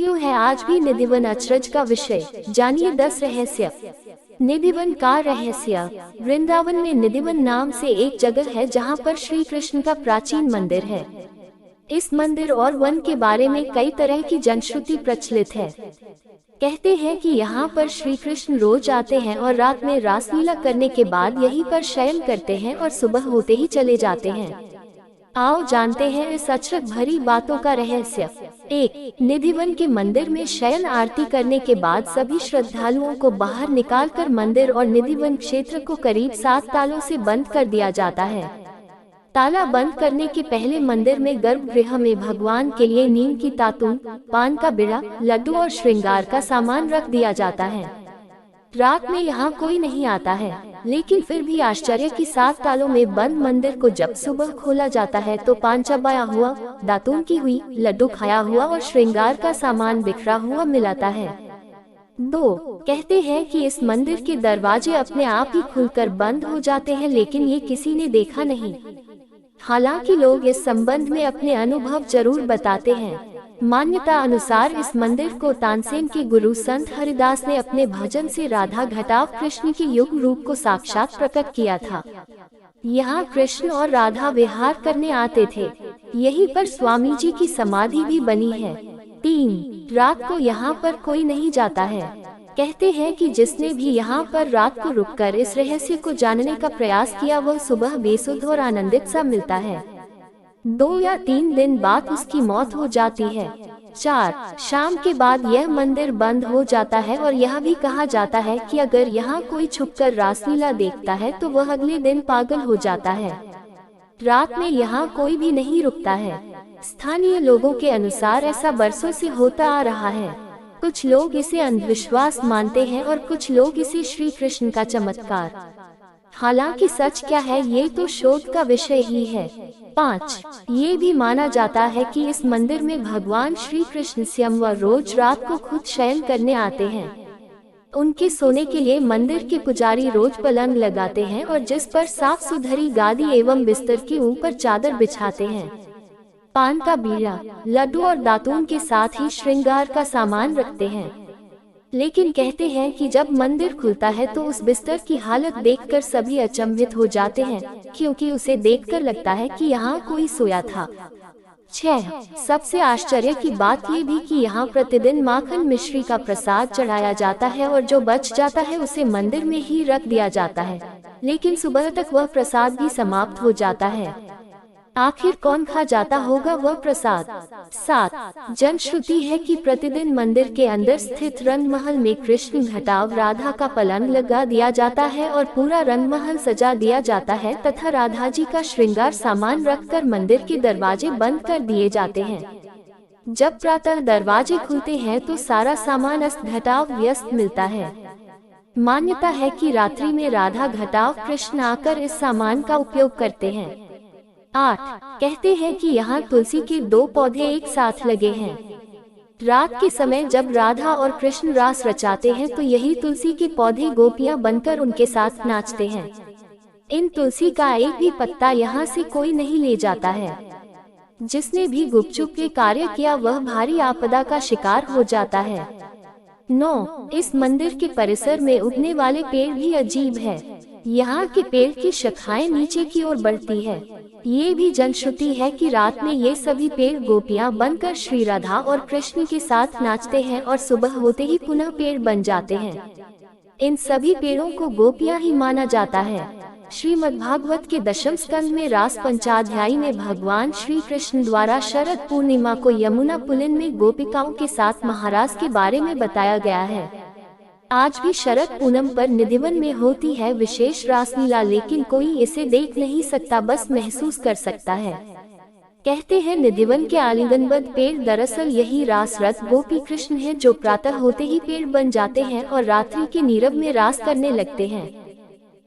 क्यों है आज भी निधिवन अचरज का विषय? जानिए 10 रहस्य। निधिवन का रहस्य। वृंदावन में निधिवन नाम से एक जगह है जहाँ पर श्री कृष्ण का प्राचीन मंदिर है। इस मंदिर और वन के बारे में कई तरह की जनश्रुति प्रचलित है। कहते हैं कि यहाँ पर श्री कृष्ण रोज आते हैं और रात में रासलीला करने के बाद यहीं पर शयन करते हैं और सुबह होते ही चले जाते हैं। आओ जानते हैं इस अचरज भरी बातों का रहस्य। 1. निधिवन के मंदिर में शयन आरती करने के बाद सभी श्रद्धालुओं को बाहर निकालकर मंदिर और निधिवन क्षेत्र को करीब 7 तालों से बंद कर दिया जाता है। ताला बंद करने के पहले मंदिर में गर्भगृह में भगवान के लिए नीम की तातून, पान का बिड़ा, लड्डू और श्रृंगार का सामान रख दिया जाता है। रात में यहाँ कोई नहीं आता है, लेकिन फिर भी आश्चर्य की 7 तालों में बंद मंदिर को जब सुबह खोला जाता है तो पान चबाया हुआ, दातून की हुई, लड्डू खाया हुआ और श्रृंगार का सामान बिखरा हुआ मिलाता है। 2. कहते हैं कि इस मंदिर के दरवाजे अपने आप ही खुलकर बंद हो जाते हैं, लेकिन ये किसी ने देखा नहीं। हालांकि लोग इस संबंध में अपने अनुभव जरूर बताते हैं। मान्यता अनुसार इस मंदिर को तानसेन के गुरु संत हरिदास ने अपने भजन से राधा घटाव कृष्ण के युग रूप को साक्षात प्रकट किया था। यहाँ कृष्ण और राधा विहार करने आते थे। यहीं पर स्वामी जी की समाधि भी बनी है। 3. रात को यहाँ पर कोई नहीं जाता है। कहते हैं कि जिसने भी यहाँ पर रात को रुककर इस रहस्य को जानने का प्रयास किया वह सुबह बेसुध और आनंदित सा मिलता है। 2 या 3 दिन बाद उसकी मौत हो जाती है। 4. शाम के बाद यह मंदिर बंद हो जाता है और यह भी कहा जाता है कि अगर यहाँ कोई छुपकर रासलीला देखता है तो वह अगले दिन पागल हो जाता है। रात में यहाँ कोई भी नहीं रुकता है। स्थानीय लोगों के अनुसार ऐसा बरसों से होता आ रहा है। कुछ लोग इसे अंधविश्वास मानते हैं और कुछ लोग इसे श्री कृष्ण का चमत्कार। हालांकि सच क्या है ये तो शोध का विषय ही है। 5. ये भी माना जाता है कि इस मंदिर में भगवान श्री कृष्ण स्वयं रोज रात को खुद शयन करने आते हैं। उनके सोने के लिए मंदिर के पुजारी रोज पलंग लगाते हैं और जिस पर साफ सुथरी गादी एवं बिस्तर के ऊपर चादर बिछाते हैं। पान का बीड़ा, लड्डू और दातून के साथ ही श्रृंगार का सामान रखते हैं। लेकिन कहते हैं कि जब मंदिर खुलता है तो उस बिस्तर की हालत देखकर सभी अचंभित हो जाते हैं, क्योंकि उसे देखकर लगता है कि यहाँ कोई सोया था। 6. सबसे आश्चर्य की बात ये भी कि यहाँ प्रतिदिन माखन मिश्री का प्रसाद चढ़ाया जाता है और जो बच जाता है उसे मंदिर में ही रख दिया जाता है, लेकिन सुबह तक वह प्रसाद भी समाप्त हो जाता है। आखिर कौन खा जाता होगा वह प्रसाद? 7. जनश्रुति है कि प्रतिदिन मंदिर के अंदर स्थित रंगमहल में कृष्ण घटाव राधा का पलंग लगा दिया जाता है और पूरा रंगमहल सजा दिया जाता है तथा राधा जी का श्रृंगार सामान रखकर मंदिर के दरवाजे बंद कर दिए जाते हैं। जब प्रातः दरवाजे खुलते हैं तो सारा सामान अस्त घटाव व्यस्त मिलता है। मान्यता है कि रात्रि में राधा घटाव कृष्ण आकर इस सामान का उपयोग करते हैं। 8. कहते हैं कि यहाँ तुलसी के 2 पौधे एक साथ लगे हैं। रात के समय जब राधा और कृष्ण रास रचाते हैं तो यही तुलसी के पौधे गोपियाँ बनकर उनके साथ नाचते हैं। इन तुलसी का एक भी पत्ता यहाँ से कोई नहीं ले जाता है। जिसने भी गुपचुप के कार्य किया वह भारी आपदा का शिकार हो जाता है। 9. इस मंदिर के परिसर में उगने वाले पेड़ भी अजीब है। यहाँ के पेड़ की शाखाएं नीचे की ओर बढ़ती है। ये भी जनश्रुति है कि रात में ये सभी पेड़ गोपियाँ बनकर श्री राधा और कृष्ण के साथ नाचते हैं और सुबह होते ही पुनः पेड़ बन जाते हैं। इन सभी पेड़ों को गोपियाँ ही माना जाता है। श्रीमद्भागवत के 10वें स्कंद में रास पंचाध्यायी में भगवान श्री कृष्ण द्वारा शरद पूर्णिमा को यमुना पुलिन में गोपिकाओं के साथ महारास के बारे में बताया गया है। आज भी शरद पूनम पर निधिवन में होती है विशेष रासलीला, लेकिन कोई इसे देख नहीं सकता, बस महसूस कर सकता है। कहते हैं निधिवन के आलिंगनबद्ध पेड़ दरअसल यही रासरत गोपी कृष्ण है जो प्रातः होते ही पेड़ बन जाते हैं और रात्रि के नीरव में रास करने लगते हैं।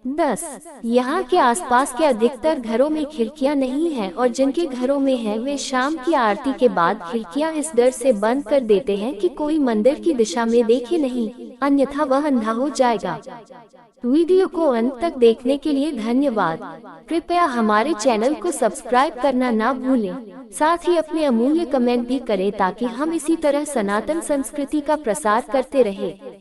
10. यहाँ के आसपास के अधिकतर घरों में खिड़कियाँ नहीं हैं और जिनके घरों में है वे शाम की आरती के बाद खिड़कियाँ इस डर से बंद कर देते हैं कि कोई मंदिर की दिशा में देखे नहीं, अन्यथा वह अंधा हो जाएगा। वीडियो को अंत तक देखने के लिए धन्यवाद। कृपया हमारे चैनल को सब्सक्राइब करना ना भूलें। साथ ही अपने अमूल्य कमेंट भी करें ताकि हम इसी तरह सनातन संस्कृति का प्रसार करते रहें।